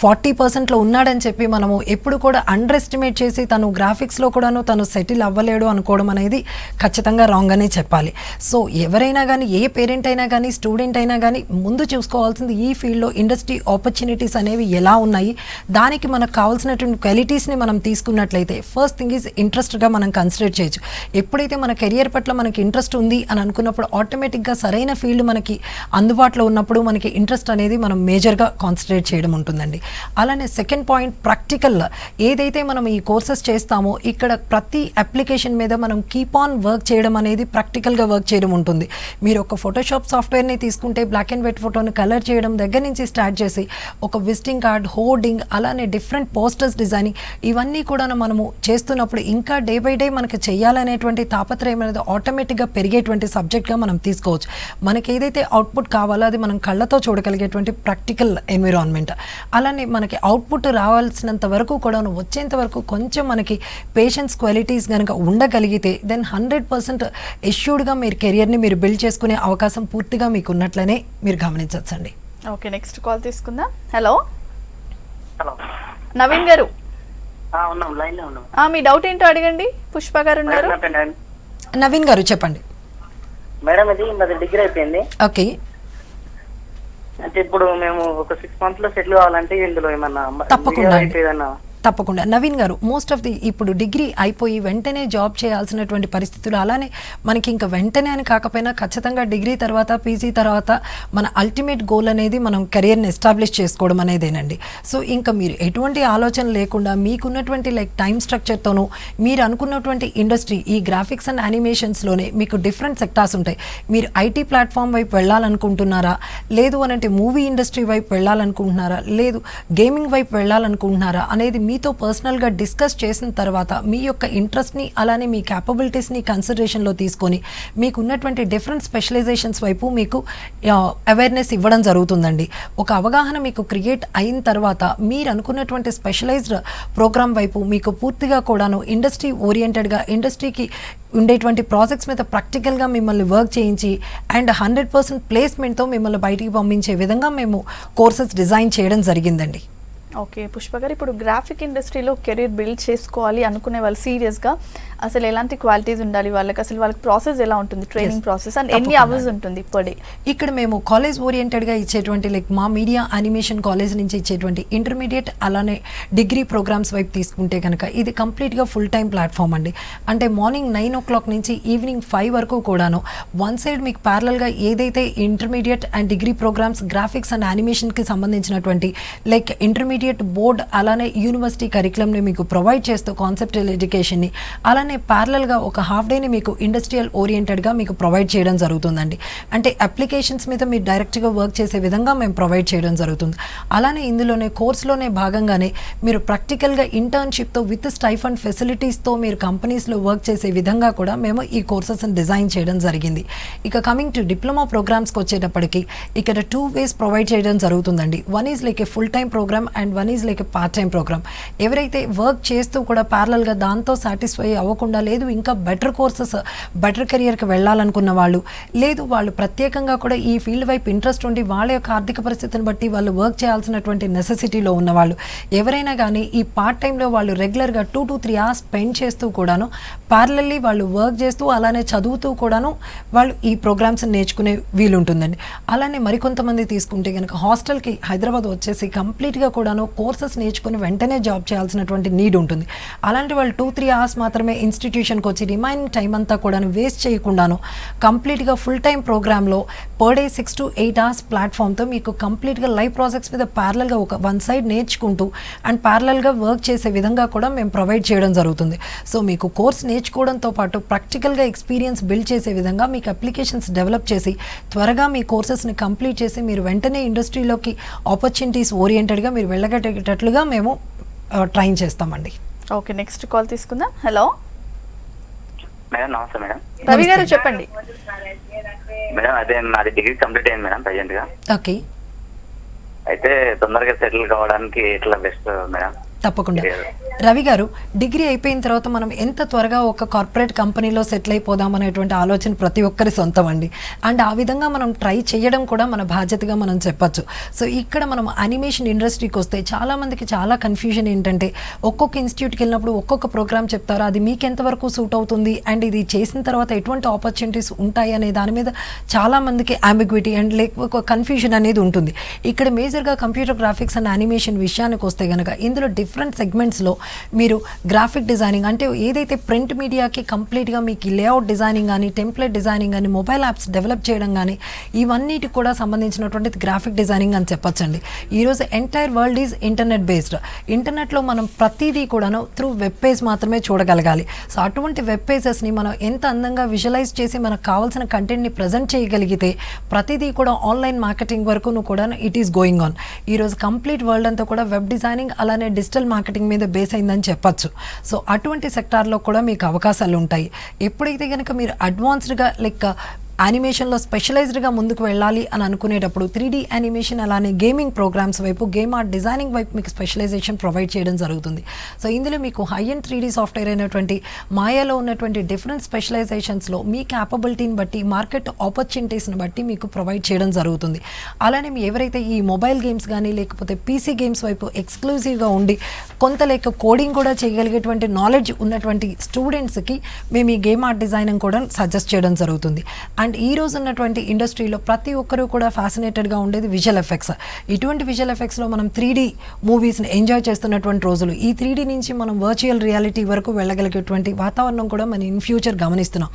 40%లో ఉన్నాడని చెప్పి మనము ఎప్పుడు కూడా అండర్ ఎస్టిమేట్ చేసి తను గ్రాఫిక్స్లో కూడాను తను సెటిల్ అవ్వలేడు అనుకోవడం అనేది ఖచ్చితంగా రాంగ్ అనే చెప్పాలి. సో ఎవరైనా కానీ ఏ పేరెంట్ అయినా కానీ స్టూడెంట్ అయినా కానీ ముందు చూసుకోవాల్సింది ఈ ఫీల్డ్లో ఇండస్ట్రీ ఆపర్చునిటీస్ అనేవి ఎలా ఉన్నాయి, దానికి మనకు కావాల్సినటువంటి క్వాలిటీస్ని మనం తీసుకున్నట్లయితే ఫస్ట్ థింగ్ ఈజ్ ఇంట్రెస్ట్గా మనం కన్సిడర్ చేయొచ్చు. ఎప్పుడైతే మన కెరియర్ పట్ల మనకి ఇంట్రెస్ట్ ఉంది అని అనుకున్నప్పుడు ఆటోమేటిక్గా సరైన ఫీల్డ్ మనకి అందుబాటులో ఉన్నప్పుడు మనకి ఇంట్రెస్ట్ అనేది మనం మేజర్గా కాన్సన్ట్రేట్ చేయడం ఉంటుందండి. అలానే సెకండ్ పాయింట్ ప్రాక్టికల్. ఏదైతే మనం ఈ కోర్సెస్ చేస్తామో ఇక్కడ ప్రతి అప్లికేషన్ మీద మనం కీప్ ఆన్ వర్క్ చేయడం అనేది ప్రాక్టికల్గా వర్క్ చేయడం ఉంటుంది. మీరు ఒక ఫోటోషాప్ సాఫ్ట్వేర్ని తీసుకుంటే బ్లాక్ అండ్ వైట్ ఫోటోని కలర్ చేయడం దగ్గర నుంచి స్టార్ట్ చేసి ఒక విజిటింగ్ కార్డ్, హోర్డింగ్, అలానే డిఫరెంట్ పోస్టర్స్ డిజైనింగ్ ఇవన్నీ కూడా మనము చేస్తున్నప్పుడు ఇంకా డే బై డే మనకి చేయాలనేటువంటి తాపత్రయం అనేది ఆటోమేటిక్గా పెరిగేటువంటి సబ్జెక్ట్గా మనం తీసుకోవచ్చు. మనకి ఏదైతే అవుట్పుట్ కావాలో అది మనం కళ్ళతో చూడగలిగేటువంటి ప్రాక్టికల్ ఎన్విరాన్మెంట్. అలానే మనకి అవుట్పుట్ రావాల్సినంత వరకు కూడా వచ్చేంత వరకు కొంచెం మనకి పేషెన్స్ క్వాలిటీస్ కనుక ఉండగలిగితే దెన్ 100% ఎష్యూర్డ్గా మీరు కెరియర్ని మీరు బిల్డ్ చేసుకునే అవకాశం పూర్తిగా మీకు ఉన్నట్లనే మీరు గమనించవచ్చండి. ఓకే నెక్స్ట్ కాల్ తీసుకుందాం. హలో హలో నవీన్ గారు, ఉన్నాం లైన్లో ఉన్నాం. మీ డౌట్ ఏంటో అడగండి. పుష్ప గారు ఉన్నారు. నవీన్ గారు చెప్పండి. మేడం ఇది నాది డిగ్రీ అయిపోయింది. ఓకే, అంటే ఇప్పుడు మేము ఒక 6 months లో సెటిల్ కావాలంటే ఇందులో ఏమన్నా తప్పకుండా ఏదన్నా తప్పకుండా నవీన్ గారు, మోస్ట్ ఆఫ్ ది ఇప్పుడు డిగ్రీ అయిపోయి వెంటనే జాబ్ చేయాల్సినటువంటి పరిస్థితులు, అలానే మనకి ఇంకా వెంటనే అని కాకపోయినా ఖచ్చితంగా డిగ్రీ తర్వాత పీజీ తర్వాత మన అల్టిమేట్ గోల్ అనేది మనం కెరియర్ని ఎస్టాబ్లిష్ చేసుకోవడం అనేదేనండి. సో ఇంకా మీరు ఎటువంటి ఆలోచన లేకుండా మీకున్నటువంటి లైక్ టైం స్ట్రక్చర్తోనూ మీరు అనుకున్నటువంటి ఇండస్ట్రీ ఈ గ్రాఫిక్స్ అండ్ యానిమేషన్స్లోనే మీకు డిఫరెంట్ సెక్టార్స్ ఉంటాయి. మీరు ఐటీ ప్లాట్ఫామ్ వైపు వెళ్ళాలనుకుంటున్నారా, లేదు అనంటే మూవీ ఇండస్ట్రీ వైపు వెళ్ళాలనుకుంటున్నారా, లేదు గేమింగ్ వైపు వెళ్ళాలనుకుంటున్నారా అనేది మీతో పర్సనల్గా డిస్కస్ చేసిన తర్వాత మీ యొక్క ఇంట్రెస్ట్ని అలానే మీ క్యాపబిలిటీస్ని కన్సిడరేషన్లో తీసుకొని మీకు ఉన్నటువంటి డిఫరెంట్ స్పెషలైజేషన్స్ వైపు మీకు అవేర్నెస్ ఇవ్వడం జరుగుతుందండి. ఒక అవగాహన మీకు క్రియేట్ అయిన తర్వాత మీరు అనుకున్నటువంటి స్పెషలైజ్డ్ ప్రోగ్రామ్ వైపు మీకు పూర్తిగా కూడాను ఇండస్ట్రీ ఓరియంటెడ్గా ఇండస్ట్రీకి ఉండేటువంటి ప్రాజెక్ట్స్ మీద ప్రాక్టికల్గా మిమ్మల్ని వర్క్ చేయించి అండ్ 100% ప్లేస్మెంట్తో మిమ్మల్ని బయటికి పంపించే విధంగా మేము కోర్సెస్ డిజైన్ చేయడం జరిగిందండి. ఓకే పుష్ప గారు, ఇప్పుడు గ్రాఫిక్ ఇండస్ట్రీలో కెరీర్ బిల్డ్ చేసుకోవాలి అనుకునే వాళ్ళు సీరియస్గా అసలు ఎలాంటి క్వాలిటీస్ ఉండాలి వాళ్ళకి, అసలు వాళ్ళకి ప్రాసెస్ ఎలా ఉంటుంది, ట్రైనింగ్ ప్రాసెస్ అండ్ ఎన్ని అవర్స్ ఉంటుంది పర్ డే? ఇక్కడ మేము కాలేజ్ ఓరియంటెడ్గా ఇచ్చేటువంటి లైక్ మా మీడియా యానిమేషన్ కాలేజ్ నుంచి ఇచ్చేటువంటి ఇంటర్మీడియట్ అలానే డిగ్రీ ప్రోగ్రామ్స్ వైపు తీసుకుంటే కనుక ఇది కంప్లీట్గా ఫుల్ టైం ప్లాట్ఫామ్ అండి. అంటే మార్నింగ్ 9 o'clock నుంచి ఈవినింగ్ 5 వరకు కూడాను వన్ సైడ్ మీకు ప్యారలల్గా ఏదైతే intermediate and degree programs graphics and యానిమేషన్కి సంబంధించినటువంటి లైక్ ఇంటర్మీడియట్ బోర్డ్ అలానే యూనివర్సిటీ కరికులంని మీకు ప్రొవైడ్ చేస్తూ కాన్సెప్చువల్ ఎడ్యుకేషన్ని, అలానే ప్యారలల్గా ఒక హాఫ్ డేని మీకు ఇండస్ట్రియల్ ఓరియంటెడ్గా మీకు ప్రొవైడ్ చేయడం జరుగుతుందండి. అంటే అప్లికేషన్స్ మీద మీరు డైరెక్ట్గా వర్క్ చేసే విధంగా మేము ప్రొవైడ్ చేయడం జరుగుతుంది. అలానే ఇందులోనే కోర్సులోనే భాగంగానే మీరు ప్రాక్టికల్గా ఇంటర్న్షిప్తో విత్ స్టైఫండ్ ఫెసిలిటీస్తో మీరు కంపెనీస్లో వర్క్ చేసే విధంగా కూడా మేము ఈ కోర్సెస్ని డిజైన్ చేయడం జరిగింది. ఇక కమింగ్ టు డిప్లొమా ప్రోగ్రామ్స్కి వచ్చేటప్పటికి ఇక్కడ 2 ways ప్రొవైడ్ చేయడం జరుగుతుందండి. One is like a full time programme and one is like a part time programme. ఎవరైతే వర్క్ చేస్తూ కూడా ప్యారలల్గా దాంతో సాటిస్ఫై అవ్వకుండా లేదు ఇంకా బెటర్ కోర్సెస్ బెటర్ కెరియర్కి వెళ్ళాలనుకున్న వాళ్ళు, లేదు వాళ్ళు ప్రత్యేకంగా కూడా ఈ ఫీల్డ్ వైపు ఇంట్రెస్ట్ ఉండి వాళ్ళ యొక్క ఆర్థిక పరిస్థితిని బట్టి వాళ్ళు వర్క్ చేయాల్సినటువంటి నెసెసిటీలో ఉన్నవాళ్ళు ఎవరైనా కానీ ఈ పార్ట్ టైంలో వాళ్ళు రెగ్యులర్గా 2 to 3 hours స్పెండ్ చేస్తూ కూడాను ప్యారలల్లీ వాళ్ళు వర్క్ చేస్తూ అలానే చదువుతూ కూడాను వాళ్ళు ఈ ప్రోగ్రామ్స్ నేర్చుకునే వీలుంటుందండి. అలానే మరికొంతమంది తీసుకుంటే కనుక హాస్టల్కి హైదరాబాద్ వచ్చేసి కంప్లీట్గా కూడాను కోర్సెస్ నేర్చుకుని వెంటనే జాబ్ చేయాల్సినటువంటి నీడ్ ఉంటుంది. అలాంటి వాళ్ళు 2-3 hours మాత్రమే ఇన్స్టిట్యూషన్కి వచ్చి రిమైనింగ్ టైం అంతా కూడాను వేస్ట్ చేయకుండాను కంప్లీట్గా ఫుల్ టైం ప్రోగ్రాంలో పర్ డే 6 to 8 hours ప్లాట్ఫామ్తో మీకు కంప్లీట్గా లైవ్ ప్రాజెక్ట్స్ మీద ప్యారలల్గా ఒక వన్ సైడ్ నేర్చుకుంటూ అండ్ ప్యారలల్గా వర్క్ చేసే విధంగా కూడా మేము ప్రొవైడ్ చేయడం జరుగుతుంది. సో మీకు కోర్స్ నేర్చుకోవడంతో పాటు ప్రాక్టికల్గా ఎక్స్పీరియన్స్ బిల్డ్ చేసే విధంగా మీకు అప్లికేషన్స్ డెవలప్ చేసి త్వరగా మీ కోర్సెస్ని కంప్లీట్ చేసి మీరు వెంటనే ఇండస్ట్రీలోకి ఆపర్చునిటీస్ ఓరియంటెడ్గా మీరు వెళ్ళగట్టేటట్లుగా మేము ట్రైన్ చేస్తామండి. ఓకే నెక్స్ట్ కాల్ తీసుకుందాం. హలో మేడం, నమస్తే మేడం. రవి గారు చెప్పండి. మేడం అదే నాది డిగ్రీ కంప్లీట్ అయింది మేడం ప్రజెంట్ గా. ఓకే, అయితే తొందరగా సెటిల్ కావడానికి ఎట్లా బెస్ట్ మేడం? తప్పకుండా రవి గారు, డిగ్రీ అయిపోయిన తర్వాత మనం ఎంత త్వరగా ఒక కార్పొరేట్ కంపెనీలో సెటిల్ అయిపోదాం అనేటువంటి ఆలోచన ప్రతి ఒక్కరి సొంతం అండి. అండ్ ఆ విధంగా మనం ట్రై చేయడం కూడా మన బాధ్యతగా మనం చెప్పచ్చు. సో ఇక్కడ మనం యానిమేషన్ ఇండస్ట్రీకి వస్తే చాలామందికి చాలా కన్ఫ్యూజన్ ఏంటంటే ఒక్కొక్క ఇన్స్టిట్యూట్కి వెళ్ళినప్పుడు ఒక్కొక్క ప్రోగ్రామ్ చెప్తారు, అది మీకు ఎంతవరకు సూట్ అవుతుంది అండ్ ఇది చేసిన తర్వాత ఎటువంటి ఆపర్చునిటీస్ ఉంటాయి అనే దాని మీద చాలామందికి అంబిగ్విటీ అండ్ ఒక కన్ఫ్యూజన్ అనేది ఉంటుంది. ఇక్కడ మేజర్గా కంప్యూటర్ గ్రాఫిక్స్ అండ్ యానిమేషన్ విషయానికి వస్తే కనుక ఇందులో డిఫరెంట్ సెగ్మెంట్స్లో మీరు గ్రాఫిక్ డిజైనింగ్ అంటే ఏదైతే ప్రింట్ మీడియాకి కంప్లీట్గా మీకు లేఅవుట్ డిజైనింగ్ కానీ టెంప్లెట్ డిజైనింగ్ కానీ మొబైల్ యాప్స్ డెవలప్ చేయడం కానీ ఇవన్నిటికి కూడా సంబంధించినటువంటి గ్రాఫిక్ డిజైనింగ్ అని చెప్పొచ్చండి. ఈరోజు entire world is internet based. ఇంటర్నెట్లో మనం ప్రతిదీ కూడాను త్రూ వెబ్ పేజ్ మాత్రమే చూడగలగాలి. సో అటువంటి వెబ్ పేజెస్ని మనం ఎంత అందంగా విజువలైజ్ చేసి మనకు కావాల్సిన కంటెంట్ని ప్రజెంట్ చేయగలిగితే ప్రతిదీ కూడా ఆన్లైన్ మార్కెటింగ్ వరకు కూడా ఇట్ ఈస్ గోయింగ్ ఆన్. ఈరోజు కంప్లీట్ వరల్డ్ అంతా కూడా వెబ్ డిజైనింగ్ అలానే డిజిటల్ మార్కెటింగ్ మీద బేస్ అయిందని చెప్పచ్చు. సో అటువంటి సెక్టార్లో కూడా మీకు అవకాశాలు ఉంటాయి. ఎప్పుడైతే కనుక మీరు అడ్వాన్స్డ్గా లైక్ యానిమేషన్లో స్పెషలైజ్డ్గా ముందుకు వెళ్ళాలి అని అనుకునేటప్పుడు 3D యానిమేషన్ అలానే గేమింగ్ ప్రోగ్రామ్స్ వైపు గేమ్ ఆర్ట్ డిజైనింగ్ వైపు మీకు స్పెషలైజేషన్ ప్రొవైడ్ చేయడం జరుగుతుంది. సో ఇందులో మీకు హై అండ్ 3D సాఫ్ట్వేర్ అయినటువంటి మాయాలో ఉన్నటువంటి డిఫరెంట్ స్పెషలైజేషన్స్లో మీ క్యాపబిలిటీని బట్టి మార్కెట్ ఆపర్చునిటీస్ని బట్టి మీకు ప్రొవైడ్ చేయడం జరుగుతుంది. అలానే మీ ఎవరైతే ఈ మొబైల్ గేమ్స్ కానీ లేకపోతే PC గేమ్స్ వైపు ఎక్స్క్లూజివ్గా ఉండి కొంత లేక కోడింగ్ కూడా చేయగలిగేటువంటి నాలెడ్జ్ ఉన్నటువంటి స్టూడెంట్స్కి మేము ఈ గేమ్ ఆర్ట్ డిజైనింగ్ కూడా సజెస్ట్ చేయడం జరుగుతుంది. అండ్ ఈ రోజు ఉన్నటువంటి ఇండస్ట్రీలో ప్రతి ఒక్కరూ కూడా ఫ్యాసినేటెడ్గా ఉండేది విజువల్ ఎఫెక్ట్స్. ఇటువంటి విజువల్ ఎఫెక్ట్స్లో మనం 3D మూవీస్ని ఎంజాయ్ చేస్తున్నటువంటి రోజులు, ఈ 3D నుంచి మనం వర్చువల్ రియాలిటీ వరకు వెళ్ళగలిగేటువంటి వాతావరణం కూడా మనం ఇన్ ఫ్యూచర్ గమనిస్తున్నాం.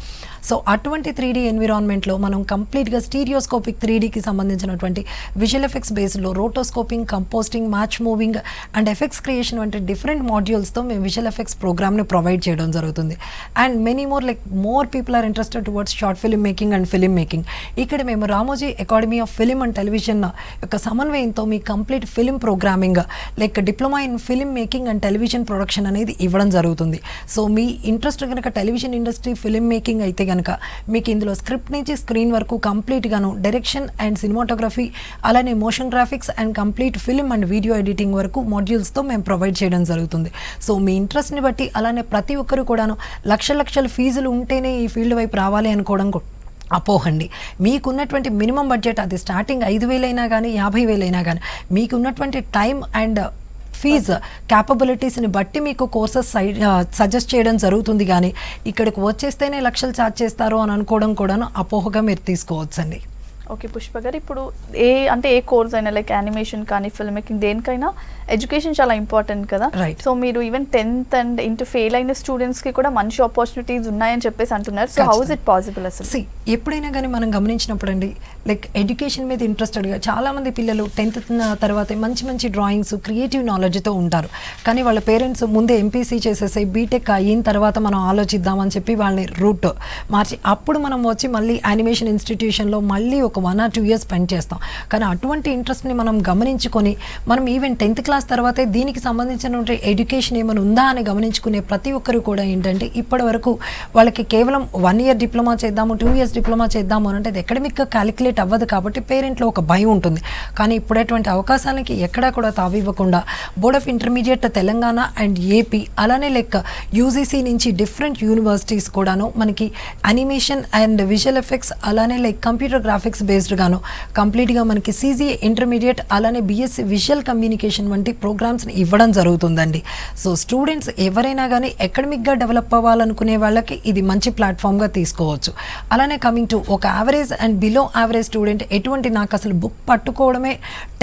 సో అటువంటి 3D ఎన్విరాన్మెంట్లో మనం కంప్లీట్గా స్టీరియోస్కోపిక్ 3Dకి సంబంధించినటువంటి విజువల్ ఎఫెక్ట్స్ బేస్లో rotoscoping, compositing, match moving and effects creation వంటి డిఫరెంట్ మాడ్యూల్స్తో మేము విజువల్ ఎఫెక్ట్స్ ప్రోగ్రామ్ని ప్రొవైడ్ చేయడం జరుగుతుంది. And many more like more people are interested towards short film making and and film making. ఇక్కడ మేము Ramoji academy of film and television యొక్క సమన్వయంతో మీ complete film programming like diploma in film making and television production అనేది ఇవ్వడం జరుగుతుంది. సో మీ ఇంట్రెస్ట్ కనుక టెలివిజన్ ఇండస్ట్రీ ఫిలిం మేకింగ్ అయితే కనుక మీకు ఇందులో స్క్రిప్ట్ నుంచి స్క్రీన్ వరకు కంప్లీట్గాను డైరెక్షన్ అండ్ సినిమాటోగ్రఫీ అలానే motion graphics and complete film and video editing వరకు మాడ్యూల్స్తో మేము ప్రొవైడ్ చేయడం జరుగుతుంది. సో మీ ఇంట్రెస్ట్ని బట్టి అలానే ప్రతి ఒక్కరు కూడాను లక్షల ఫీజులు ఉంటేనే ఈ ఫీల్డ్ వైపు రావాలి అనుకోవడం అపోహండి. మీకున్నటువంటి మినిమం బడ్జెట్ అది స్టార్టింగ్ 5,000 అయినా కానీ 50,000 అయినా కానీ మీకున్నటువంటి టైం అండ్ ఫీజు క్యాపబిలిటీస్ని బట్టి మీకు కోర్సెస్ సజెస్ట్ చేయడం జరుగుతుంది. కానీ ఇక్కడికి వచ్చేస్తేనే లక్షలు ఛార్జ్ చేస్తారు అని అనుకోవడం కూడాను అపోహగా మీరు తీసుకోవచ్చండి. ఓకే పుష్ప గారు, ఇప్పుడు ఏ కోర్స్ అయినా లైక్ యానిమేషన్ కానీ ఫిల్మ్ మేకింగ్ దేనికైనా ఎడ్యుకేషన్ చాలా ఇంపార్టెంట్ కదా. రైట్. సో మీరు even 10th and into fail అయిన స్టూడెంట్స్కి కూడా మంచి ఆపర్చునిటీస్ ఉన్నాయని చెప్పేసి అంటున్నారు. So how is it possible అసలు? ఎప్పుడైనా కానీ మనం గమనించినప్పుడు అండి లైక్ ఎడ్యుకేషన్ మీద ఇంట్రెస్టెడ్గా చాలామంది పిల్లలు 10th తర్వాత మంచి డ్రాయింగ్స్ క్రియేటివ్ నాలెడ్జ్తో ఉంటారు. కానీ వాళ్ళ పేరెంట్స్ ముందే ఎంపీసీ చేసేసి బీటెక్ అయిన తర్వాత మనం ఆలోచిద్దామని చెప్పి వాళ్ళని రూట్ మార్చి అప్పుడు మనం వచ్చి మళ్ళీ యానిమేషన్ ఇన్స్టిట్యూషన్లో మళ్ళీ ఒక 1 or 2 years స్పెండ్ చేస్తాం. కానీ అటువంటి ఇంట్రెస్ట్ని మనం గమనించుకొని మనం ఈవెన్ 10th క్లాస్ తర్వాతే దీనికి సంబంధించిన ఎడ్యుకేషన్ ఏమైనా ఉందా అని గమనించుకునే ప్రతి ఒక్కరు కూడా ఏంటంటే ఇప్పటి వరకు వాళ్ళకి కేవలం 1 year డిప్లొమా చేద్దాము 2 years డిప్లొమా చేద్దాము అని అంటే అది ఎకడమిక్గా క్యాలిక్యులేట్ అవ్వదు కాబట్టి పేరెంట్లో ఒక భయం ఉంటుంది. కానీ ఇప్పుడు అటువంటి అవకాశాలకి ఎక్కడా కూడా తావివ్వకుండా board of intermediate Telangana and AP అలానే లైక్ యూజీసీ నుంచి డిఫరెంట్ యూనివర్సిటీస్ కూడాను మనకి యానిమేషన్ అండ్ విజువల్ ఎఫెక్ట్స్ అలానే లైక్ కంప్యూటర్ గ్రాఫిక్స్ బేస్డ్గాను కంప్లీట్గా మనకి సీజీఏ ఇంటర్మీడియట్ అలానే బీఎస్సీ విజువల్ కమ్యూనికేషన్ వంటి ప్రోగ్రామ్స్ని ఇవ్వడం జరుగుతుందండి. సో స్టూడెంట్స్ ఎవరైనా కానీ ఎకడమిక్గా డెవలప్ అవ్వాలనుకునే వాళ్ళకి ఇది మంచి ప్లాట్ఫామ్గా తీసుకోవచ్చు. అలానే కమింగ్ టు ఒక average and below average student ఎటువంటి నాకు అసలు బుక్ పట్టుకోవడమే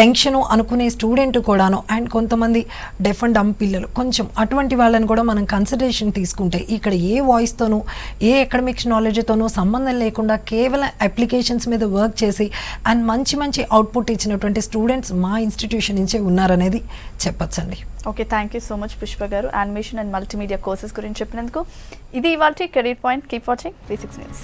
టెన్షను అనుకునే స్టూడెంట్ కూడాను అండ్ కొంతమంది డెఫ్ అండ్ డమ్ పిల్లలు కొంచెం అటువంటి వాళ్ళని కూడా మనం కన్సిడరేషన్ తీసుకుంటే ఇక్కడ ఏ వాయిస్తోనూ ఏ ఎకడమిక్స్ నాలెడ్జ్తోనూ సంబంధం లేకుండా కేవలం అప్లికేషన్స్ మీద వర్క్ చేసి అండ్ మంచి అవుట్పుట్ ఇచ్చినటువంటి స్టూడెంట్స్ మా ఇన్స్టిట్యూషన్ నుంచే ఉన్నారనేది చెప్పచ్చండి. Okay, thank you so much Pushpa garu animation and multimedia courses గురించి చెప్పినందుకు. ఇది ఇవాల్టి career point. Keep watching V6 News.